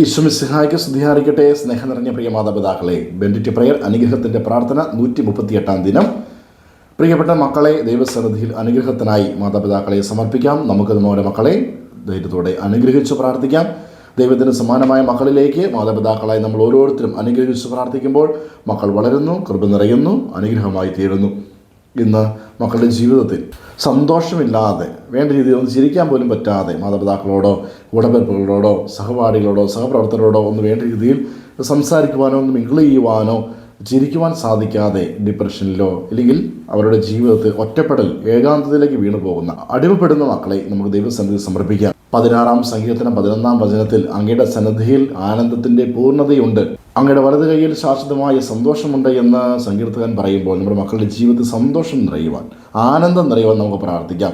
ഈശ്വമിസിഹായ്ക്ക് സ്തുതിയായിരിക്കട്ടെ. സ്നേഹം നിറഞ്ഞ പ്രിയ മാതാപിതാക്കളെ, ബെൻഡിറ്റ് പ്രയർ അനുഗ്രഹത്തിൻ്റെ പ്രാർത്ഥന 138 ദിനം. പ്രിയപ്പെട്ട മക്കളെ, ദൈവസന്നിധിയിൽ അനുഗ്രഹത്തിനായി മാതാപിതാക്കളെ സമർപ്പിക്കാം. നമുക്ക് നമ്മുടെ മക്കളെ ധൈര്യത്തോടെ അനുഗ്രഹിച്ച് പ്രാർത്ഥിക്കാം. ദൈവത്തിന് സമാനമായ മക്കളിലേക്ക് മാതാപിതാക്കളായി നമ്മൾ ഓരോരുത്തരും അനുഗ്രഹിച്ച് പ്രാർത്ഥിക്കുമ്പോൾ മക്കൾ വളരുന്നു, കൃപ നിറയുന്നു, അനുഗ്രഹമായി തീരുന്നു. ഇന്ന് മക്കളുടെ ജീവിതത്തിൽ സന്തോഷമില്ലാതെ, വേണ്ട രീതിയിൽ ഒന്ന് ചിരിക്കാൻ പോലും പറ്റാതെ, മാതാപിതാക്കളോടോ കൂടപ്പിറപ്പുകളോടോ സഹപാഠികളോടോ സഹപ്രവർത്തകരോടോ ഒന്ന് വേണ്ട രീതിയിൽ സംസാരിക്കുവാനോ ഒന്ന് മിങ്കിൾ ചെയ്യുവാനോ ചിരിക്കുവാൻ സാധിക്കാതെ ഡിപ്രഷനിലോ അല്ലെങ്കിൽ അവരുടെ ജീവിതത്തിൽ ഒറ്റപ്പെടൽ ഏകാന്തതയിലേക്ക് വീണു പോകുന്ന അടിമപ്പെടുന്ന മക്കളെ നമുക്ക് ദൈവസന്നിധിയിൽ സമർപ്പിക്കാം. 16 സങ്കീർത്തനം 11 വചനത്തിൽ അങ്ങയുടെ സന്നിധിയിൽ ആനന്ദത്തിൻ്റെ പൂർണ്ണതയുണ്ട്, അങ്ങയുടെ വലത് കൈയിൽ ശാശ്വതമായ സന്തോഷമുണ്ട് എന്ന് സങ്കീർത്തകൻ പറയുമ്പോൾ നമ്മുടെ മക്കളുടെ ജീവിതത്തിൽ സന്തോഷം നിറയുവാൻ, ആനന്ദം നിറയുവാൻ നമുക്ക് പ്രാർത്ഥിക്കാം.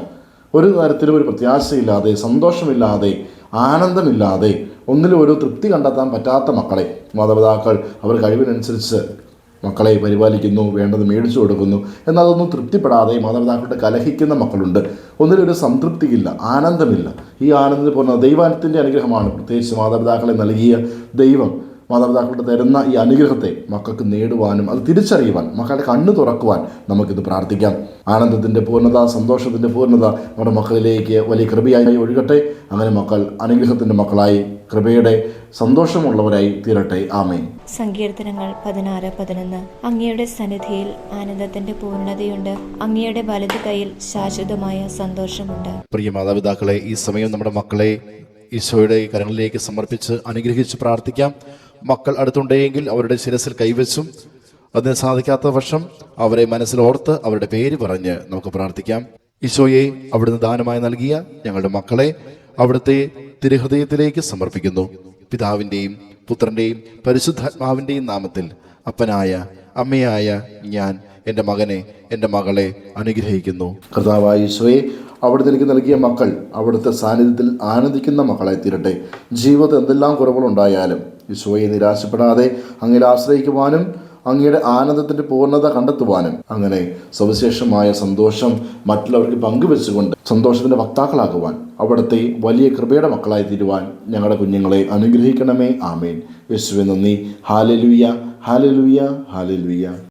ഒരു തരത്തിലും ഒരു പ്രത്യാശയില്ലാതെ, സന്തോഷമില്ലാതെ, ആനന്ദമില്ലാതെ, ഒന്നിലും ഒരു തൃപ്തി കണ്ടെത്താൻ പറ്റാത്ത മക്കളെ മാതാപിതാക്കൾ അവർ കഴിവിനനുസരിച്ച് മക്കളെ പരിപാലിക്കുന്നു, വേണ്ടത് മേടിച്ചു കൊടുക്കുന്നു, എന്നാൽ അതൊന്നും തൃപ്തിപ്പെടാതെ മാതാപിതാക്കളുടെ കലഹിക്കുന്ന മക്കളുണ്ട്. ഒന്നിലൊരു സംതൃപ്തിയില്ല, ആനന്ദമില്ല. ഈ ആനന്ദത്തിന് പോകുന്ന ദൈവത്തിൻ്റെ അനുഗ്രഹമാണ്. പ്രത്യേകിച്ച് മാതാപിതാക്കളെ നൽകിയ ദൈവം മാതാപിതാക്കളുടെ തരുന്ന ഈ അനുഗ്രഹത്തെ മക്കൾക്ക് നേടുവാനും അത് തിരിച്ചറിയുവാൻ, മക്കളുടെ കണ്ണ് തുറക്കുവാൻ നമുക്കിത് പ്രാർത്ഥിക്കാം. ആനന്ദത്തിൻ്റെ പൂർണ്ണത, സന്തോഷത്തിൻ്റെ പൂർണ്ണത നമ്മുടെ മക്കളിലേക്ക് വലിയ കൃപയായി ഒഴുകട്ടെ. അങ്ങനെ മക്കൾ അനുഗ്രഹത്തിൻ്റെ മക്കളായി, കൃപയുടെ സന്തോഷമുള്ളവരായി തീരട്ടെ. ആമേൻ. സങ്കീർത്തനങ്ങൾ 16:11. അങ്ങയുടെ സന്നിധിയിൽ ആനന്ദത്തിന്റെ പൂർണ്ണതയുണ്ട്, അങ്ങയുടെ വലതു കൈയിൽ ശാശ്വതമായ സന്തോഷമുണ്ട്. പ്രിയ മാതാപിതാക്കളെ, ഈ സമയം നമ്മുടെ മക്കളെ ഈശോയുടെ കരങ്ങളിലേക്ക് സമർപ്പിച്ച് അനുഗ്രഹിച്ച് പ്രാർത്ഥിക്കാം. മക്കൾ അടുത്തുണ്ടെങ്കിൽ അവരുടെ ശിരസിൽ കൈവച്ചും, അതിന് സാധിക്കാത്ത പക്ഷം അവരെ മനസ്സിലോർത്ത് അവരുടെ പേര് പറഞ്ഞ് നമുക്ക് പ്രാർത്ഥിക്കാം. ഈശോയെ, അവിടുന്ന് ദാനമായി നൽകിയ ഞങ്ങളുടെ മക്കളെ അവിടുത്തെ തിരുഹൃദയത്തിലേക്ക് സമർപ്പിക്കുന്നു. പിതാവിൻ്റെയും പുത്രൻ്റെയും പരിശുദ്ധാത്മാവിൻ്റെയും നാമത്തിൽ അപ്പനായ അമ്മയായ ഞാൻ എൻ്റെ മകനെ, എൻ്റെ മകളെ അനുഗ്രഹിക്കുന്നു. കർത്താവായ ഈശോയെ, അവിടുത്തെ എനിക്ക് നൽകിയ മക്കൾ അവിടുത്തെ സാന്നിധ്യത്തിൽ ആനന്ദിക്കുന്ന മക്കളായി തീരട്ടെ. ജീവിതത്തിൽ എന്തെല്ലാം കുറവുകളുണ്ടായാലും ഈശോയെ നിരാശപ്പെടാതെ അങ്ങയിൽ ആശ്രയിക്കുവാനും അങ്ങയുടെ ആനന്ദത്തിൻ്റെ പൂർണ്ണത കണ്ടെത്തുവാനും, അങ്ങനെ സവിശേഷമായ സന്തോഷം മറ്റുള്ളവർക്ക് പങ്കുവെച്ചുകൊണ്ട് സന്തോഷത്തിൻ്റെ വക്താക്കളാകുവാൻ, അവിടുത്തെ വലിയ കൃപയുടെ മക്കളായി തീരുവാൻ ഞങ്ങളുടെ കുഞ്ഞുങ്ങളെ അനുഗ്രഹിക്കണമേ. ആമേൻ. യേശുവേ നന്ദി. Hallelujah, hallelujah, hallelujah.